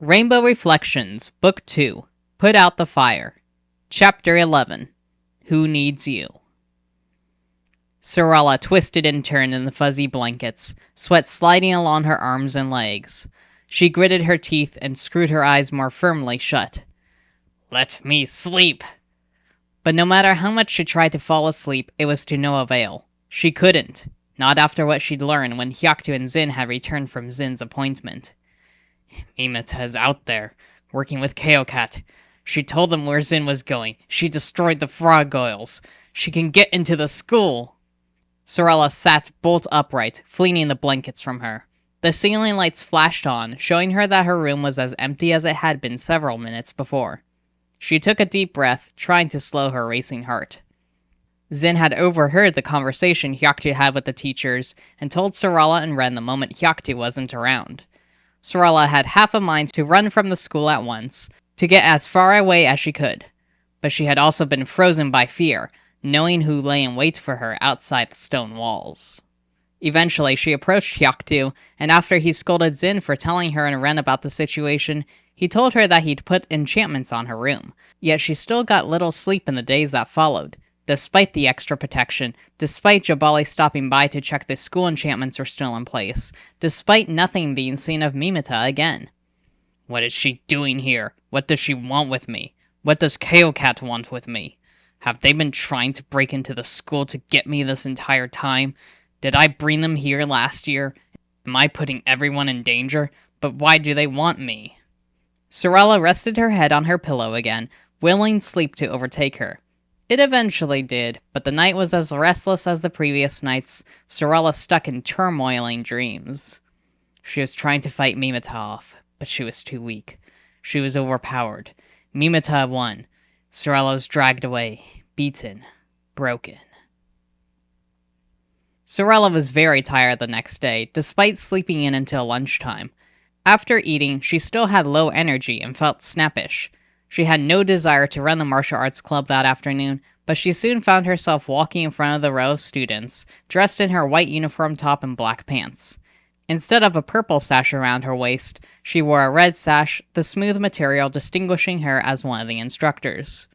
Rainbow Reflections, Book 2, Put Out the Fire. Chapter 11, Who Needs You? Sorella twisted and turned in the fuzzy blankets, sweat sliding along her arms and legs. She gritted her teeth and screwed her eyes more firmly shut. Let me sleep! But no matter how much she tried to fall asleep, it was to no avail. She couldn't. Not after what she'd learned when Hyaktu and Zin had returned from Zin's appointment. Mimeta is out there, working with Kaokat. She told them where Zin was going. She destroyed the frog oils. She can get into the school. Sorella sat bolt upright, flinging the blankets from her. The ceiling lights flashed on, showing her that her room was as empty as it had been several minutes before. She took a deep breath, trying to slow her racing heart. Zin had overheard the conversation Hyaktu had with the teachers, and told Sorella and Ren the moment Hyaktu wasn't around. Sorella had half a mind to run from the school at once, to get as far away as she could. But she had also been frozen by fear, knowing who lay in wait for her outside the stone walls. Eventually, she approached Hyaktu, and after he scolded Zin for telling her and Ren about the situation, he told her that he'd put enchantments on her room, yet she still got little sleep in the days that followed. Despite the extra protection, despite Jabali stopping by to check the school enchantments were still in place, despite nothing being seen of Mimeta again. What is she doing here? What does she want with me? What does Kaokat want with me? Have they been trying to break into the school to get me this entire time? Did I bring them here last year? Am I putting everyone in danger? But why do they want me? Sorella rested her head on her pillow again, willing sleep to overtake her. It eventually did, but the night was as restless as the previous nights, Sorella stuck in turmoiling dreams. She was trying to fight Mimeta off, but she was too weak. She was overpowered. Mimeta won. Sorella was dragged away, beaten, broken. Sorella was very tired the next day, despite sleeping in until lunchtime. After eating, she still had low energy and felt snappish. She had no desire to run the martial arts club that afternoon, but she soon found herself walking in front of the row of students, dressed in her white uniform top and black pants. Instead of a purple sash around her waist, she wore a red sash, the smooth material distinguishing her as one of the instructors.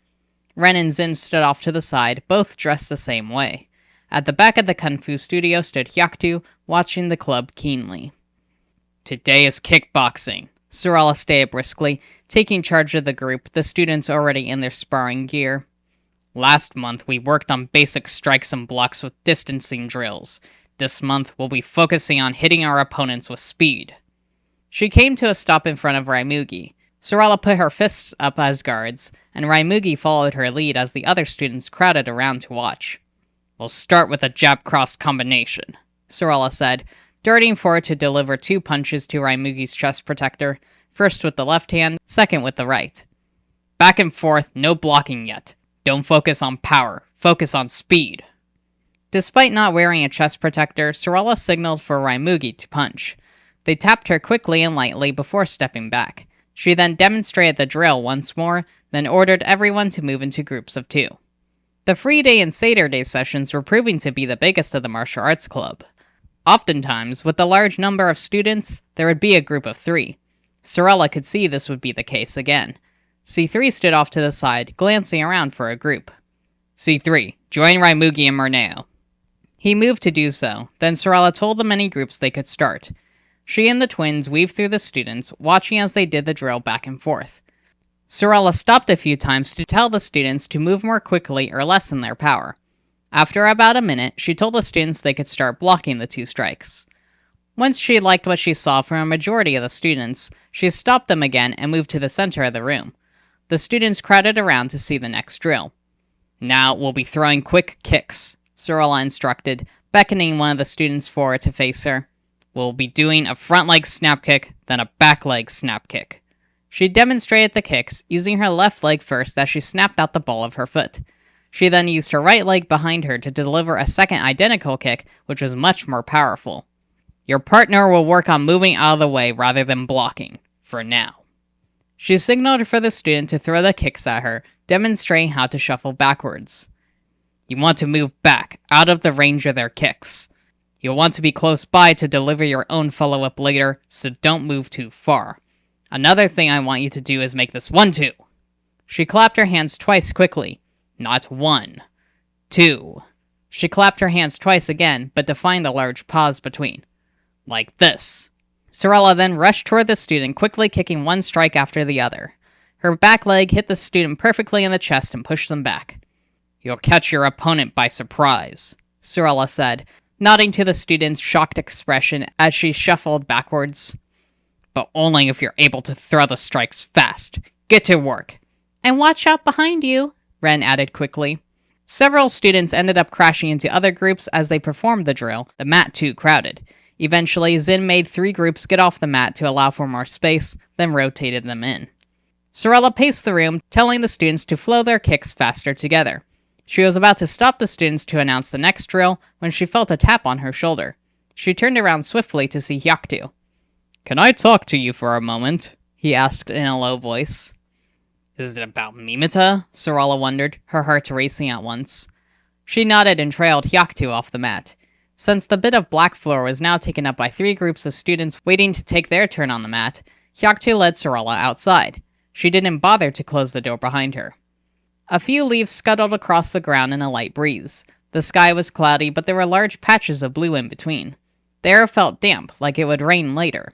Ren and Zin stood off to the side, both dressed the same way. At the back of the Kung Fu studio stood Hyaktu, watching the club keenly. Today is kickboxing, Sorella stated briskly, taking charge of the group, the students already in their sparring gear. Last month, we worked on basic strikes and blocks with distancing drills. This month, we'll be focusing on hitting our opponents with speed. She came to a stop in front of Raimugi. Sorella put her fists up as guards, and Raimugi followed her lead as the other students crowded around to watch. We'll start with a jab-cross combination, Sorella said, darting forward to deliver 2 punches to Raimugi's chest protector, first with the left hand, second with the right. Back and forth, no blocking yet. Don't focus on power, focus on speed. Despite not wearing a chest protector, Sorella signaled for Raimugi to punch. They tapped her quickly and lightly before stepping back. She then demonstrated the drill once more, then ordered everyone to move into groups of 2. The Free Day and Seder Day sessions were proving to be the biggest of the martial arts club. Oftentimes, with the large number of students, there would be a group of 3. Sorella could see this would be the case again. C3 stood off to the side, glancing around for a group. C3, join Raimugi and Murneo. He moved to do so, then Sorella told the many groups they could start. She and the twins weaved through the students, watching as they did the drill back and forth. Sorella stopped a few times to tell the students to move more quickly or lessen their power. After about a minute, she told the students they could start blocking the 2 strikes. Once she liked what she saw from a majority of the students, she stopped them again and moved to the center of the room. The students crowded around to see the next drill. Now we'll be throwing quick kicks, Sorella instructed, beckoning one of the students forward to face her. We'll be doing a front leg snap kick, then a back leg snap kick. She demonstrated the kicks, using her left leg first as she snapped out the ball of her foot. She then used her right leg behind her to deliver a second identical kick, which was much more powerful. Your partner will work on moving out of the way rather than blocking, for now. She signaled for the student to throw the kicks at her, demonstrating how to shuffle backwards. You want to move back, out of the range of their kicks. You'll want to be close by to deliver your own follow-up later, so don't move too far. Another thing I want you to do is make this 1-2. She clapped her hands twice quickly. Not 1, 2. She clapped her hands twice again, but defined a large pause between. Like this. Sorella then rushed toward the student, quickly kicking one strike after the other. Her back leg hit the student perfectly in the chest and pushed them back. You'll catch your opponent by surprise, Sorella said, nodding to the student's shocked expression as she shuffled backwards. But only if you're able to throw the strikes fast. Get to work. And watch out behind you, Ren added quickly. Several students ended up crashing into other groups as they performed the drill, the mat too crowded. Eventually, Zin made 3 groups get off the mat to allow for more space, then rotated them in. Sorella paced the room, telling the students to flow their kicks faster together. She was about to stop the students to announce the next drill when she felt a tap on her shoulder. She turned around swiftly to see Hyaktu. Can I talk to you for a moment? He asked in a low voice. Is it about Mimita? Sorella wondered, her heart racing at once. She nodded and trailed Hyaktu off the mat. Since the bit of black floor was now taken up by 3 groups of students waiting to take their turn on the mat, Hyaktu led Sorella outside. She didn't bother to close the door behind her. A few leaves scuttled across the ground in a light breeze. The sky was cloudy, but there were large patches of blue in between. The air felt damp, like it would rain later.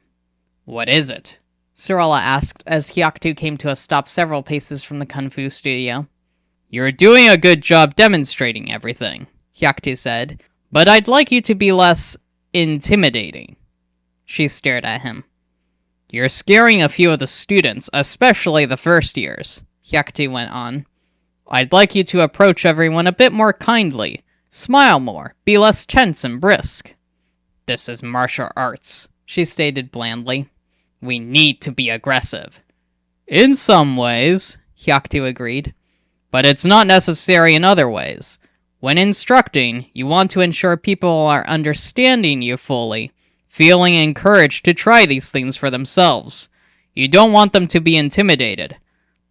What is it? Sorella asked as Hyaktu came to a stop several paces from the Kung Fu studio. You're doing a good job demonstrating everything, Hyaktu said, but I'd like you to be less intimidating. She stared at him. You're scaring a few of the students, especially the first years, Hyaktu went on. I'd like you to approach everyone a bit more kindly. Smile more, be less tense and brisk. This is martial arts, she stated blandly. We need to be aggressive. In some ways, Hyaktu agreed, but it's not necessary in other ways. When instructing, you want to ensure people are understanding you fully, feeling encouraged to try these things for themselves. You don't want them to be intimidated.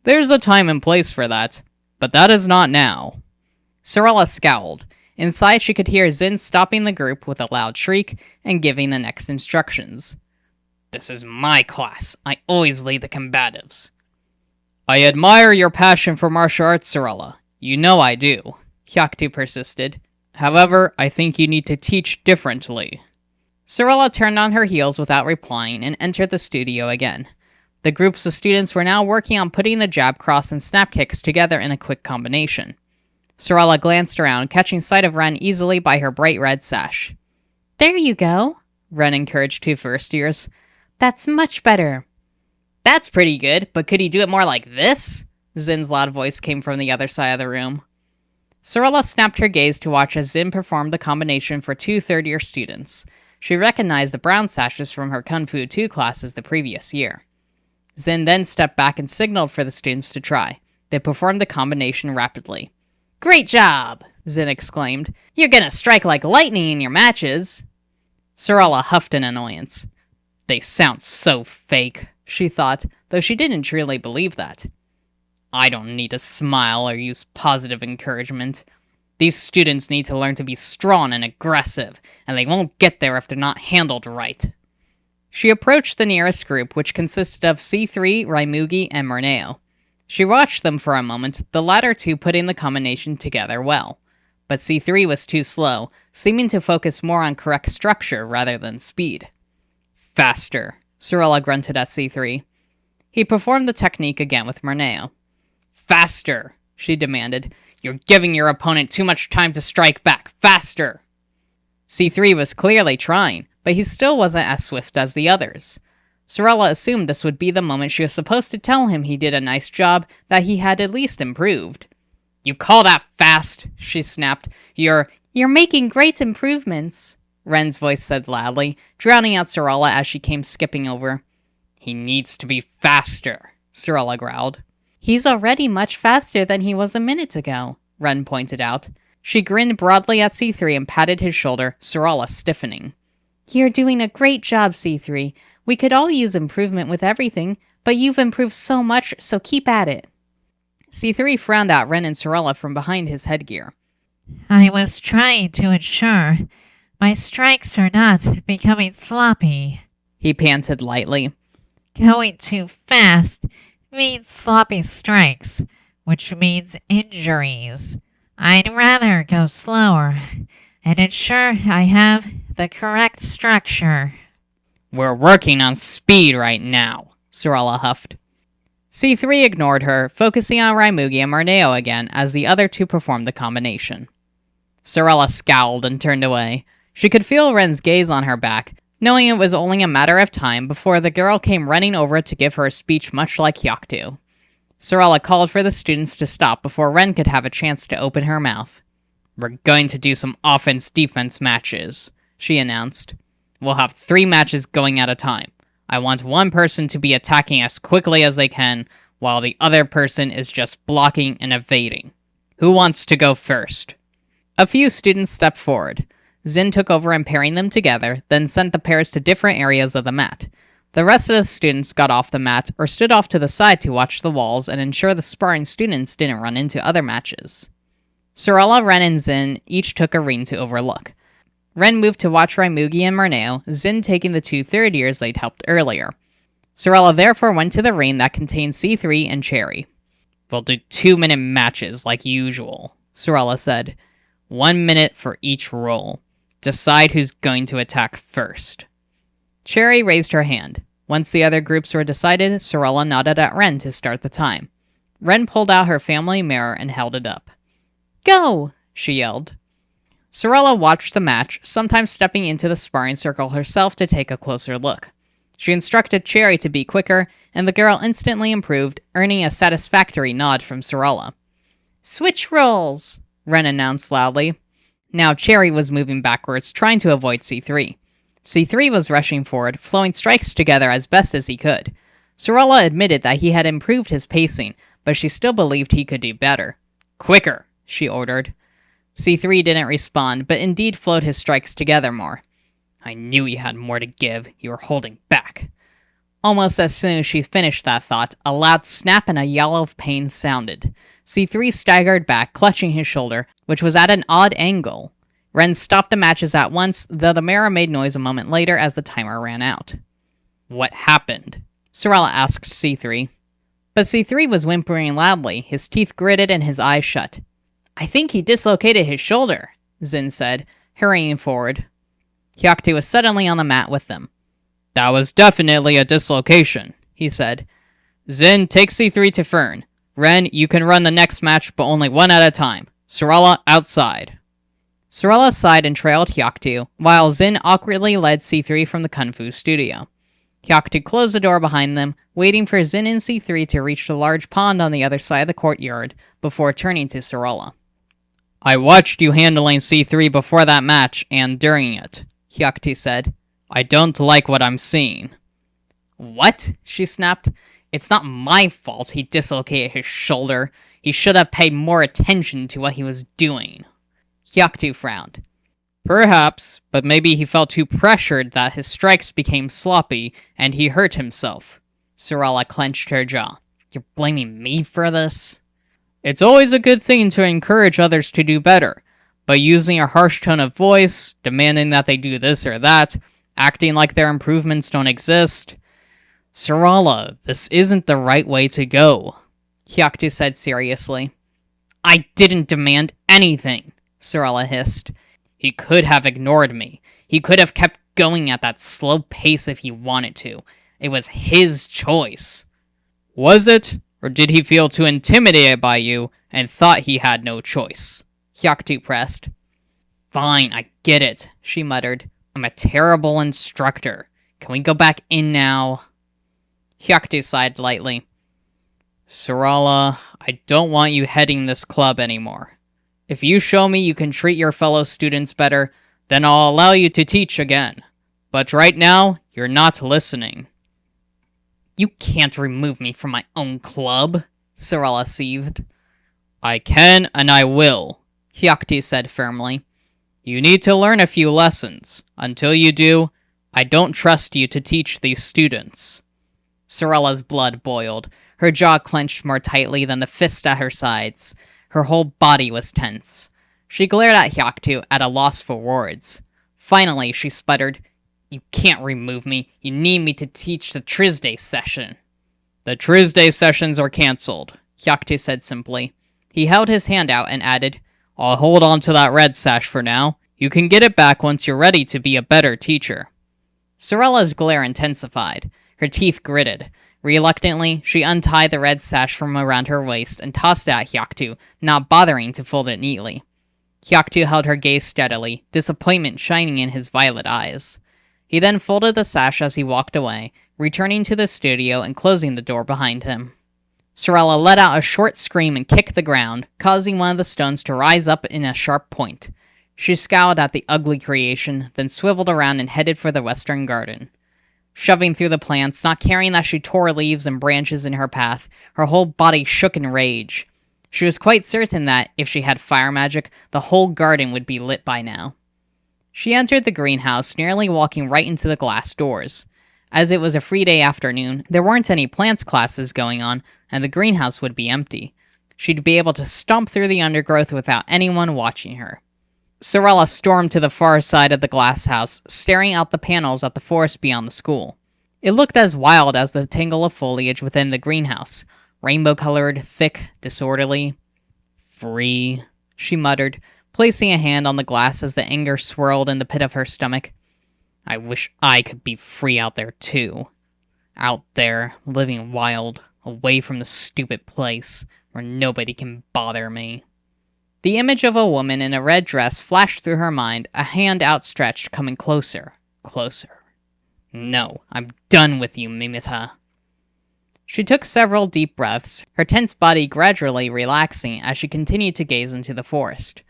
There's a time and place for that, but that is not now. Sorella scowled. Inside, she could hear Zin stopping the group with a loud shriek and giving the next instructions. This is my class. I always lead the combatives. I admire your passion for martial arts, Sorella. You know I do, Hyaktu persisted. However, I think you need to teach differently. Sorella turned on her heels without replying and entered the studio again. The groups of students were now working on putting the jab, cross, and snap kicks together in a quick combination. Sorella glanced around, catching sight of Ren easily by her bright red sash. There you go, Ren encouraged 2 first years. That's much better. That's pretty good, but could he do it more like this? Zin's loud voice came from the other side of the room. Sorella snapped her gaze to watch as Zin performed the combination for 2 third-year students. She recognized the brown sashes from her Kung Fu 2 classes the previous year. Zin then stepped back and signaled for the students to try. They performed the combination rapidly. Great job! Zin exclaimed. You're gonna strike like lightning in your matches. Sorella huffed in annoyance. They sound so fake, she thought, though she didn't truly believe that. I don't need to smile or use positive encouragement. These students need to learn to be strong and aggressive, and they won't get there if they're not handled right. She approached the nearest group, which consisted of C3, Raimugi, and Murneo. She watched them for a moment, the latter 2 putting the combination together well. But C3 was too slow, seeming to focus more on correct structure rather than speed. Faster, Sorella grunted at C3. He performed the technique again with Murneo. Faster, she demanded. You're giving your opponent too much time to strike back. Faster! C3 was clearly trying, but he still wasn't as swift as the others. Sorella assumed this would be the moment she was supposed to tell him he did a nice job, that he had at least improved. You call that fast? She snapped. You're making great improvements, Ren's voice said loudly, drowning out Sorella as she came skipping over. He needs to be faster, Sorella growled. He's already much faster than he was a minute ago, Ren pointed out. She grinned broadly at C3 and patted his shoulder, Sorella stiffening. You're doing a great job, C3. We could all use improvement with everything, but you've improved so much, so keep at it. C3 frowned at Ren and Sorella from behind his headgear. I was trying to ensure my strikes are not becoming sloppy, he panted lightly. Going too fast means sloppy strikes, which means injuries. I'd rather go slower and ensure I have the correct structure. We're working on speed right now, Sorella huffed. C3 ignored her, focusing on Raimugi and Marneo again as the other two performed the combination. Sorella scowled and turned away. She could feel Ren's gaze on her back, knowing it was only a matter of time before the girl came running over to give her a speech much like Hyaktu. Sorella called for the students to stop before Ren could have a chance to open her mouth. We're going to do some offense-defense matches, she announced. We'll have 3 matches going at a time. I want one person to be attacking as quickly as they can, while the other person is just blocking and evading. Who wants to go first? A few students stepped forward. Zin took over in pairing them together, then sent the pairs to different areas of the mat. The rest of the students got off the mat or stood off to the side to watch the walls and ensure the sparring students didn't run into other matches. Sorella, Ren, and Zin each took a ring to overlook. Ren moved to watch Raimugi and Marneo, Zin taking the 2 third years they'd helped earlier. Sorella therefore went to the ring that contained C3 and Cherry. We'll do 2-minute matches like usual, Sorella said. 1 minute for each roll. Decide who's going to attack first. Cherry raised her hand. Once the other groups were decided, Sorella nodded at Ren to start the time. Ren pulled out her family mirror and held it up. Go! She yelled. Sorella watched the match, sometimes stepping into the sparring circle herself to take a closer look. She instructed Cherry to be quicker, and the girl instantly improved, earning a satisfactory nod from Sorella. Switch roles! Ren announced loudly. Now Cherry was moving backwards, trying to avoid C3. C3 was rushing forward, flowing strikes together as best as he could. Sorella admitted that he had improved his pacing, but she still believed he could do better. Quicker, she ordered. C3 didn't respond, but indeed flowed his strikes together more. I knew you had more to give. You were holding back. Almost as soon as she finished that thought, a loud snap and a yell of pain sounded. C3 staggered back, clutching his shoulder, which was at an odd angle. Ren stopped the matches at once, though the mirror made noise a moment later as the timer ran out. What happened? Sorella asked C3. But C3 was whimpering loudly, his teeth gritted and his eyes shut. I think he dislocated his shoulder, Zin said, hurrying forward. Hyaktu was suddenly on the mat with them. That was definitely a dislocation, he said. Zin, take C3 to Fern. Ren, you can run the next match, but only one at a time. Sorella, outside. Sorella sighed and trailed Hyaktu, while Zin awkwardly led C3 from the Kung Fu studio. Hyaktu closed the door behind them, waiting for Zin and C3 to reach the large pond on the other side of the courtyard, before turning to Sorella. I watched you handling C3 before that match, and during it, Hyaktu said. I don't like what I'm seeing. What? She snapped. It's not my fault he dislocated his shoulder. He should have paid more attention to what he was doing. Hyaktu frowned. Perhaps, but maybe he felt too pressured that his strikes became sloppy, and he hurt himself. Sorella clenched her jaw. You're blaming me for this? It's always a good thing to encourage others to do better, but using a harsh tone of voice, demanding that they do this or that, acting like their improvements don't exist. Sorella, this isn't the right way to go, Hyaktu said seriously. I didn't demand anything, Sorella hissed. He could have ignored me. He could have kept going at that slow pace if he wanted to. It was his choice. Was it? Or did he feel too intimidated by you and thought he had no choice? Hyaktu pressed. Fine, I get it, she muttered. I'm a terrible instructor. Can we go back in now? Hyaktu sighed lightly. Sorella, I don't want you heading this club anymore. If you show me you can treat your fellow students better, then I'll allow you to teach again. But right now, you're not listening. You can't remove me from my own club, Sorella seethed. I can and I will, Hyaktu said firmly. You need to learn a few lessons. Until you do, I don't trust you to teach these students. Sorella's blood boiled. Her jaw clenched more tightly than the fist at her sides. Her whole body was tense. She glared at Hyaktu at a loss for words. Finally, she sputtered, You can't remove me. You need me to teach the Trisday session. The Trisday sessions are cancelled, Hyaktu said simply. He held his hand out and added, I'll hold on to that red sash for now. You can get it back once you're ready to be a better teacher. Sorella's glare intensified. Her teeth gritted. Reluctantly, she untied the red sash from around her waist and tossed it at Hyaktu, not bothering to fold it neatly. Hyaktu held her gaze steadily, disappointment shining in his violet eyes. He then folded the sash as he walked away, returning to the studio and closing the door behind him. Sorella let out a short scream and kicked the ground, causing one of the stones to rise up in a sharp point. She scowled at the ugly creation, then swiveled around and headed for the western garden. Shoving through the plants, not caring that she tore leaves and branches in her path, her whole body shook in rage. She was quite certain that, if she had fire magic, the whole garden would be lit by now. She entered the greenhouse, nearly walking right into the glass doors. As it was a free day afternoon, there weren't any plants classes going on, and the greenhouse would be empty. She'd be able to stomp through the undergrowth without anyone watching her. Sorella stormed to the far side of the glass house, staring out the panels at the forest beyond the school. It looked as wild as the tangle of foliage within the greenhouse, rainbow-colored, thick, disorderly. Free, she muttered, placing a hand on the glass as the anger swirled in the pit of her stomach. I wish I could be free out there, too. Out there, living wild, away from the stupid place, where nobody can bother me. The image of a woman in a red dress flashed through her mind, a hand outstretched, coming closer, closer. No, I'm done with you, Mimita. She took several deep breaths, her tense body gradually relaxing as she continued to gaze into the forest.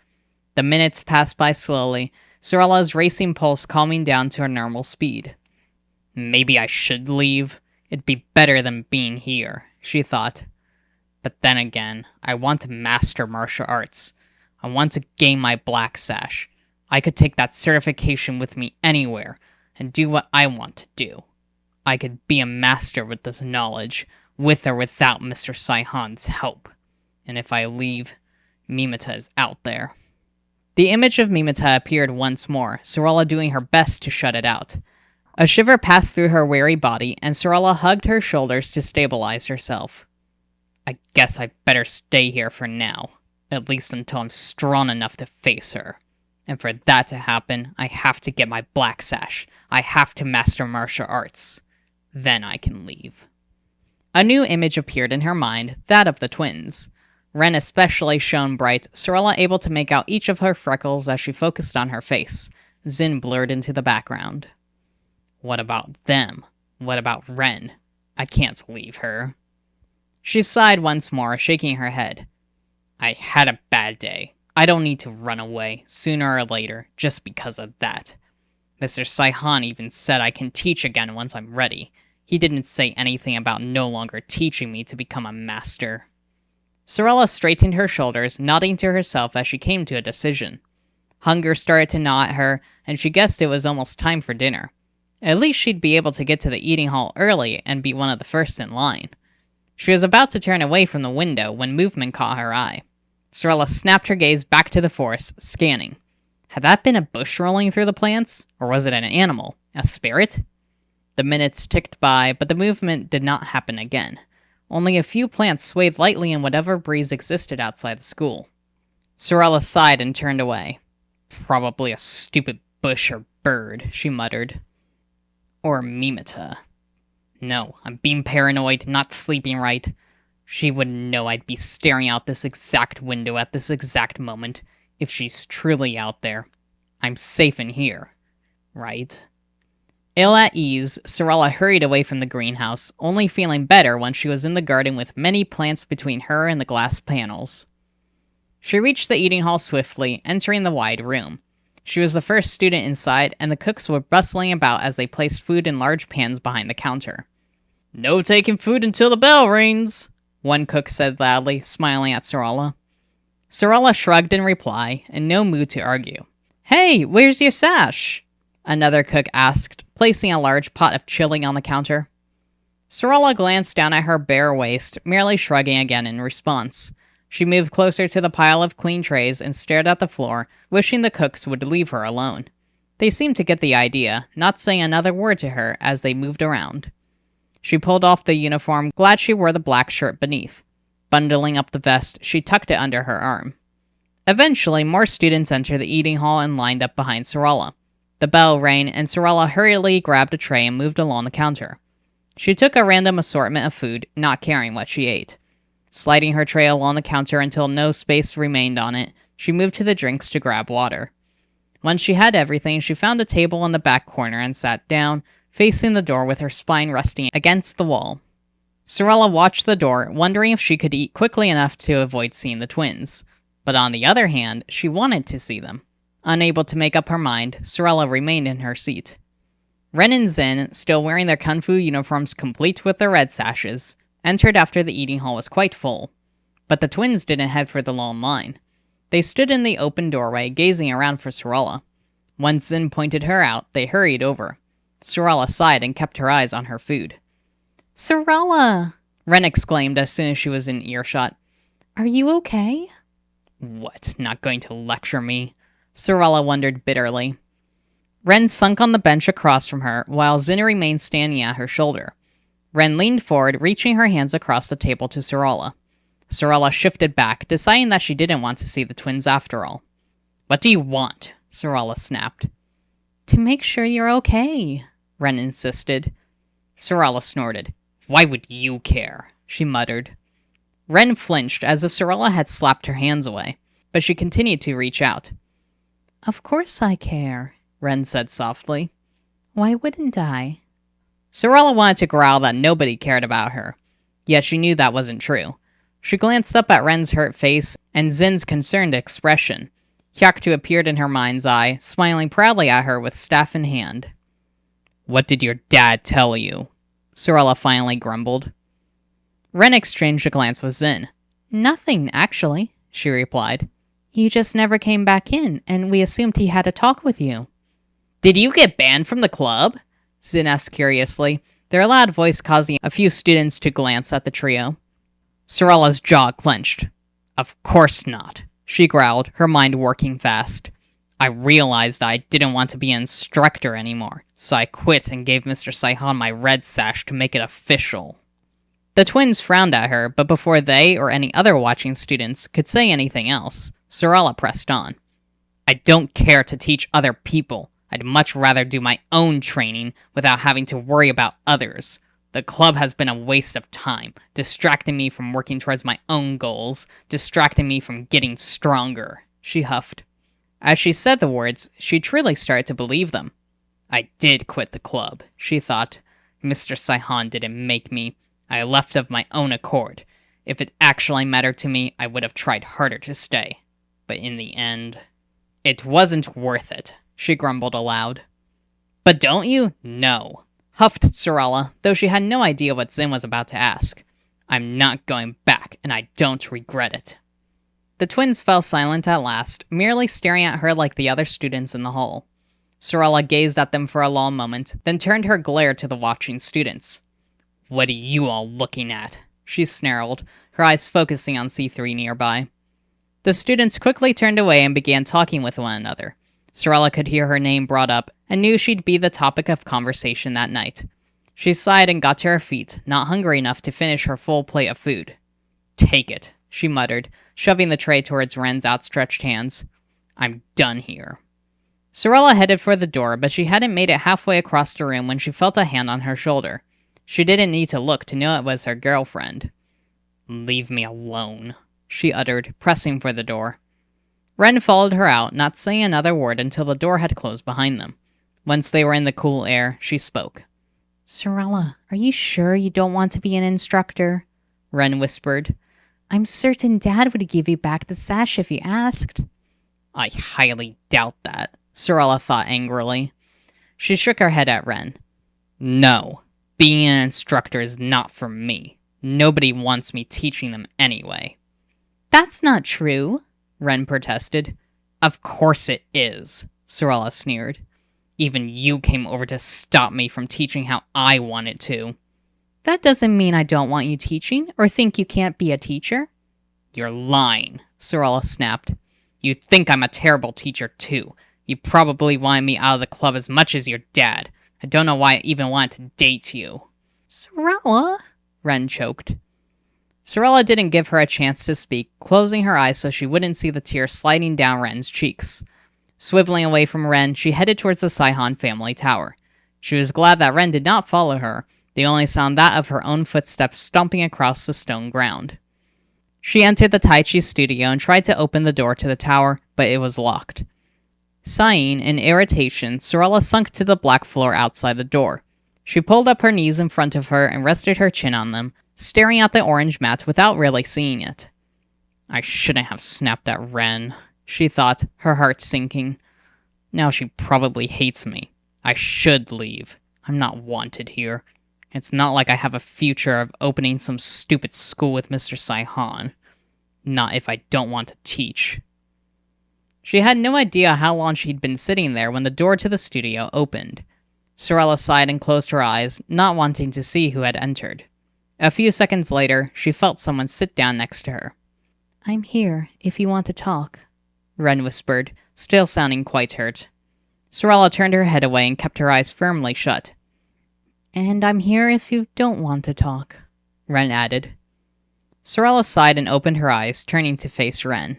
The minutes passed by slowly, Sorella's racing pulse calming down to her normal speed. Maybe I should leave. It'd be better than being here, she thought. But then again, I want to master martial arts. I want to gain my black sash. I could take that certification with me anywhere, and do what I want to do. I could be a master with this knowledge, with or without Mr. Saihan's help. And if I leave, Mimita is out there. The image of Mimita appeared once more, Sorella doing her best to shut it out. A shiver passed through her weary body, and Sorella hugged her shoulders to stabilize herself. I guess I better stay here for now, at least until I'm strong enough to face her. And for that to happen, I have to get my black sash. I have to master martial arts. Then I can leave. A new image appeared in her mind, that of the twins. Ren especially shone bright, Sorella able to make out each of her freckles as she focused on her face. Zin blurred into the background. What about them? What about Ren? I can't leave her. She sighed once more, shaking her head. I had a bad day. I don't need to run away, sooner or later, just because of that. Mr. Saihan even said I can teach again once I'm ready. He didn't say anything about no longer teaching me to become a master. Sorella straightened her shoulders, nodding to herself as she came to a decision. Hunger started to gnaw at her, and she guessed it was almost time for dinner. At least she'd be able to get to the eating hall early and be one of the first in line. She was about to turn away from the window when movement caught her eye. Sorella snapped her gaze back to the forest, scanning. Had that been a bush rolling through the plants? Or was it an animal? A spirit? The minutes ticked by, but the movement did not happen again. Only a few plants swayed lightly in whatever breeze existed outside the school. Sorella sighed and turned away. Probably a stupid bush or bird, she muttered. Or Mimita. No, I'm being paranoid, not sleeping right. She wouldn't know I'd be staring out this exact window at this exact moment. If she's truly out there, I'm safe in here. Right? Ill at ease, Sorella hurried away from the greenhouse, only feeling better when she was in the garden with many plants between her and the glass panels. She reached the eating hall swiftly, entering the wide room. She was the first student inside, and the cooks were bustling about as they placed food in large pans behind the counter. No taking food until the bell rings, one cook said loudly, smiling at Sorella. Sorella shrugged in reply, in no mood to argue. Hey, where's your sash? Another cook asked, placing a large pot of chili on the counter. Sorella glanced down at her bare waist, merely shrugging again in response. She moved closer to the pile of clean trays and stared at the floor, wishing the cooks would leave her alone. They seemed to get the idea, not saying another word to her as they moved around. She pulled off the uniform, glad she wore the black shirt beneath. Bundling up the vest, she tucked it under her arm. Eventually, more students entered the eating hall and lined up behind Sorella. The bell rang, and Sorella hurriedly grabbed a tray and moved along the counter. She took a random assortment of food, not caring what she ate. Sliding her tray along the counter until no space remained on it, she moved to the drinks to grab water. Once she had everything, she found a table in the back corner and sat down, facing the door with her spine resting against the wall. Sorella watched the door, wondering if she could eat quickly enough to avoid seeing the twins. But on the other hand, she wanted to see them. Unable to make up her mind, Sorella remained in her seat. Ren and Zin, still wearing their kung fu uniforms complete with their red sashes, entered after the eating hall was quite full. But the twins didn't head for the long line. They stood in the open doorway, gazing around for Sorella. Once Zin pointed her out, they hurried over. Sorella sighed and kept her eyes on her food. "Sorella!" Ren exclaimed as soon as she was in earshot. "Are you okay?" "What, not going to lecture me?" Sorella wondered bitterly. Ren sunk on the bench across from her, while Zin remained standing at her shoulder. Ren leaned forward, reaching her hands across the table to Sorella. Sorella shifted back, deciding that she didn't want to see the twins after all. "What do you want?" Sorella snapped. "To make sure you're okay," Ren insisted. Sorella snorted. "Why would you care?" she muttered. Ren flinched as if Sorella had slapped her hands away, but she continued to reach out. "Of course I care," Ren said softly. "Why wouldn't I?" Sorella wanted to growl that nobody cared about her, yet she knew that wasn't true. She glanced up at Ren's hurt face and Zin's concerned expression. Hyaktu appeared in her mind's eye, smiling proudly at her with staff in hand. "What did your dad tell you?" Sorella finally grumbled. Ren exchanged a glance with Zin. "Nothing, actually," she replied. "You just never came back in, and we assumed he had a talk with you." "Did you get banned from the club?" Zin asked curiously, their loud voice causing a few students to glance at the trio. Sorella's jaw clenched. "Of course not," she growled, her mind working fast. "I realized that I didn't want to be an instructor anymore, so I quit and gave Mr. Saihan my red sash to make it official." The twins frowned at her, but before they or any other watching students could say anything else, Sorella pressed on. "I don't care to teach other people. I'd much rather do my own training without having to worry about others. The club has been a waste of time, distracting me from working towards my own goals, distracting me from getting stronger," she huffed. As she said the words, she truly started to believe them. "I did quit the club," she thought. "Mr. Saihan didn't make me. I left of my own accord. If it actually mattered to me, I would have tried harder to stay. But in the end, it wasn't worth it," she grumbled aloud. "But don't you?" "No," huffed Sorella, though she had no idea what Zin was about to ask. "I'm not going back, and I don't regret it." The twins fell silent at last, merely staring at her like the other students in the hall. Sorella gazed at them for a long moment, then turned her glare to the watching students. "What are you all looking at?" she snarled, her eyes focusing on C3 nearby. The students quickly turned away and began talking with one another. Sorella could hear her name brought up, and knew she'd be the topic of conversation that night. She sighed and got to her feet, not hungry enough to finish her full plate of food. "Take it," she muttered, shoving the tray towards Ren's outstretched hands. "I'm done here." Sorella headed for the door, but she hadn't made it halfway across the room when she felt a hand on her shoulder. She didn't need to look to know it was her girlfriend. "Leave me alone," she uttered, pressing for the door. Ren followed her out, not saying another word until the door had closed behind them. Once they were in the cool air, she spoke. "Sorella, are you sure you don't want to be an instructor?" Ren whispered. "I'm certain Dad would give you back the sash if you asked." "I highly doubt that," Sorella thought angrily. She shook her head at Ren. "No, being an instructor is not for me. Nobody wants me teaching them anyway." "That's not true," Ren protested. "Of course it is," Sorella sneered. "Even you came over to stop me from teaching how I wanted to." "That doesn't mean I don't want you teaching, or think you can't be a teacher." "You're lying," Sorella snapped. "You think I'm a terrible teacher too. You probably wanted me out of the club as much as your dad. I don't know why I even wanted to date you. Sorella? Ren choked. Sorella didn't give her a chance to speak, closing her eyes so she wouldn't see the tears sliding down Ren's cheeks. Swiveling away from Ren, she headed towards the Saihan family tower. She was glad that Ren did not follow her, the only sound that of her own footsteps stomping across the stone ground. She entered the Tai Chi studio and tried to open the door to the tower, but it was locked. Sighing in irritation, Sorella sunk to the black floor outside the door. She pulled up her knees in front of her and rested her chin on them, staring at the orange mat without really seeing it. I shouldn't have snapped at Ren, she thought, her heart sinking. Now she probably hates me. I should leave. I'm not wanted here. It's not like I have a future of opening some stupid school with Mr. Saihan. Not if I don't want to teach. She had no idea how long she'd been sitting there when the door to the studio opened. Sorella sighed and closed her eyes, not wanting to see who had entered. A few seconds later, she felt someone sit down next to her. I'm here, if you want to talk, Ren whispered, still sounding quite hurt. Sorella turned her head away and kept her eyes firmly shut. And I'm here if you don't want to talk, Ren added. Sorella sighed and opened her eyes, turning to face Ren.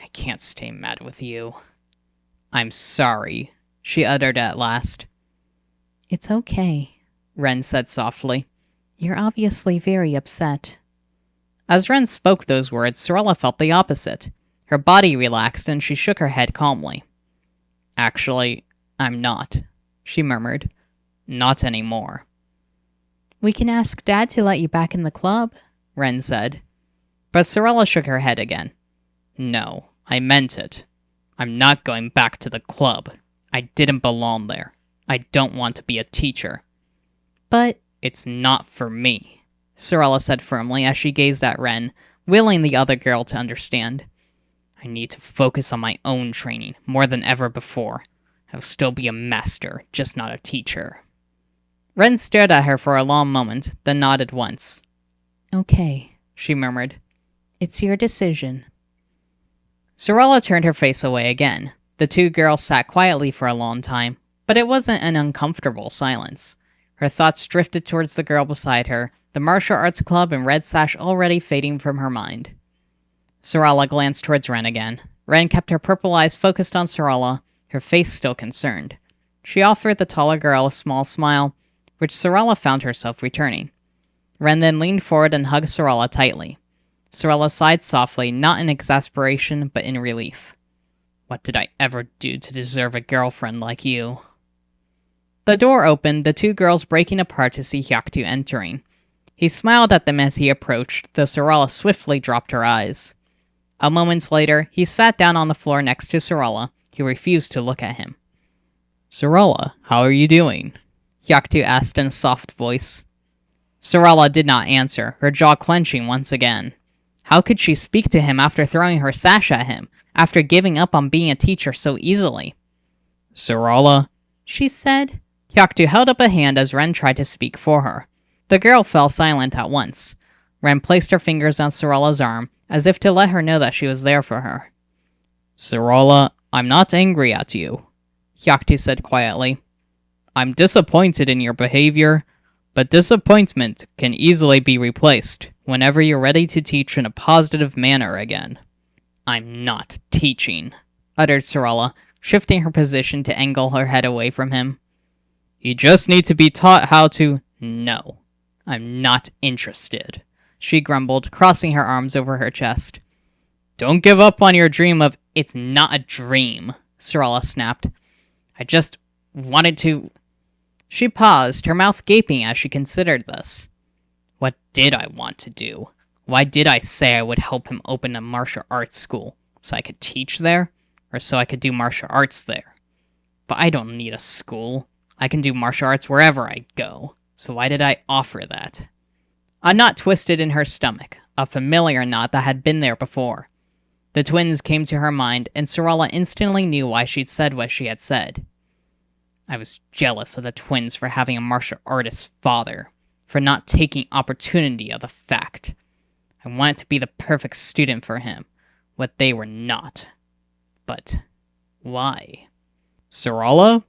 I can't stay mad with you. I'm sorry, she uttered at last. It's okay, Ren said softly. You're obviously very upset. As Ren spoke those words, Sorella felt the opposite. Her body relaxed and she shook her head calmly. Actually, I'm not, she murmured. Not anymore. We can ask Dad to let you back in the club, Ren said. But Sorella shook her head again. No, I meant it. I'm not going back to the club. I didn't belong there. I don't want to be a teacher. But it's not for me, Sorella said firmly as she gazed at Ren, willing the other girl to understand. I need to focus on my own training more than ever before. I'll still be a master, just not a teacher. Ren stared at her for a long moment, then nodded once. Okay, she murmured. It's your decision. Sorella turned her face away again. The two girls sat quietly for a long time, but it wasn't an uncomfortable silence. Her thoughts drifted towards the girl beside her, the martial arts club and red sash already fading from her mind. Sorella glanced towards Ren again. Ren kept her purple eyes focused on Sorella, her face still concerned. She offered the taller girl a small smile, which Sorella found herself returning. Ren then leaned forward and hugged Sorella tightly. Sorella sighed softly, not in exasperation, but in relief. What did I ever do to deserve a girlfriend like you? The door opened, the two girls breaking apart to see Hyaktu entering. He smiled at them as he approached, though Sorella swiftly dropped her eyes. A moment later, he sat down on the floor next to Sorella, who refused to look at him. Sorella, how are you doing? Hyaktu asked in a soft voice. Sorella did not answer, her jaw clenching once again. How could she speak to him after throwing her sash at him, after giving up on being a teacher so easily? Sorella, she said. Hyaktu held up a hand as Ren tried to speak for her. The girl fell silent at once. Ren placed her fingers on Sorella's arm, as if to let her know that she was there for her. Sorella, I'm not angry at you, Hyaktu said quietly. I'm disappointed in your behavior, but disappointment can easily be replaced whenever you're ready to teach in a positive manner again. I'm not teaching, uttered Sorella, shifting her position to angle her head away from him. You just need to be taught how to... No, I'm not interested, she grumbled, crossing her arms over her chest. Don't give up on your dream of... It's not a dream, Sorella snapped. I just wanted to... She paused, her mouth gaping as she considered this. What did I want to do? Why did I say I would help him open a martial arts school? So I could teach there? Or so I could do martial arts there? But I don't need a school. I can do martial arts wherever I go. So why did I offer that? A knot twisted in her stomach, a familiar knot that had been there before. The twins came to her mind, and Sorella instantly knew why she'd said what she had said. I was jealous of the twins for having a martial artist's father, for not taking opportunity of the fact. I wanted to be the perfect student for him, what they were not. But why? Sarala?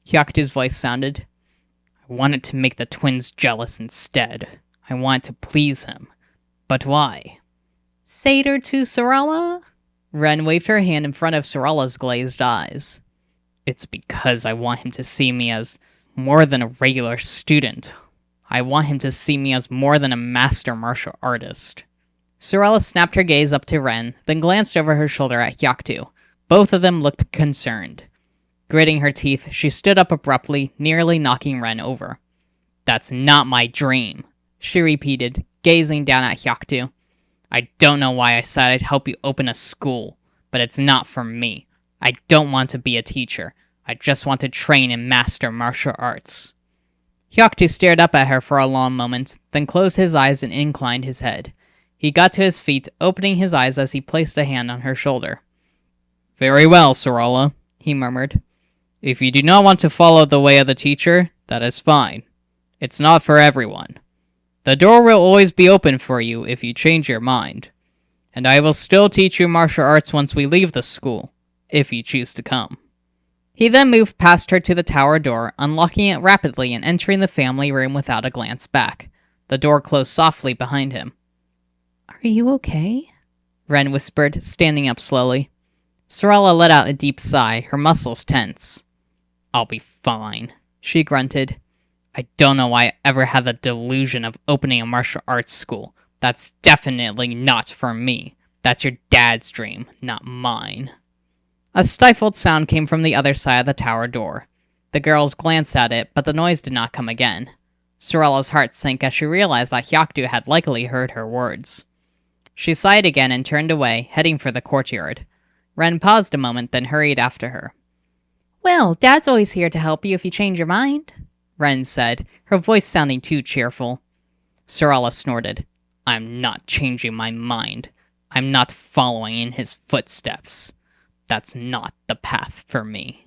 Hyaktu's voice sounded. I wanted to make the twins jealous instead. I wanted to please him. But why? Satyr to Sarala? Ren waved her hand in front of Sarala's glazed eyes. It's because I want him to see me as more than a regular student. I want him to see me as more than a master martial artist. Sarala snapped her gaze up to Ren, then glanced over her shoulder at Hyaktu. Both of them looked concerned. Gritting her teeth, she stood up abruptly, nearly knocking Ren over. That's not my dream, she repeated, gazing down at Hyaktu. I don't know why I said I'd help you open a school, but it's not for me. I don't want to be a teacher. I just want to train and master martial arts. Hyaktu stared up at her for a long moment, then closed his eyes and inclined his head. He got to his feet, opening his eyes as he placed a hand on her shoulder. Very well, Sarala, he murmured. If you do not want to follow the way of the teacher, that is fine. It's not for everyone. The door will always be open for you if you change your mind. And I will still teach you martial arts once we leave the school, if you choose to come. He then moved past her to the tower door, unlocking it rapidly and entering the family room without a glance back. The door closed softly behind him. Are you okay? Ren whispered, standing up slowly. Sarala let out a deep sigh, her muscles tense. I'll be fine, she grunted. I don't know why I ever had the delusion of opening a martial arts school. That's definitely not for me. That's your dad's dream, not mine. A stifled sound came from the other side of the tower door. The girls glanced at it, but the noise did not come again. Sarala's heart sank as she realized that Hyaktu had likely heard her words. She sighed again and turned away, heading for the courtyard. Ren paused a moment, then hurried after her. Well, Dad's always here to help you if you change your mind, Ren said, her voice sounding too cheerful. Sarala snorted. I'm not changing my mind. I'm not following in his footsteps. That's not the path for me.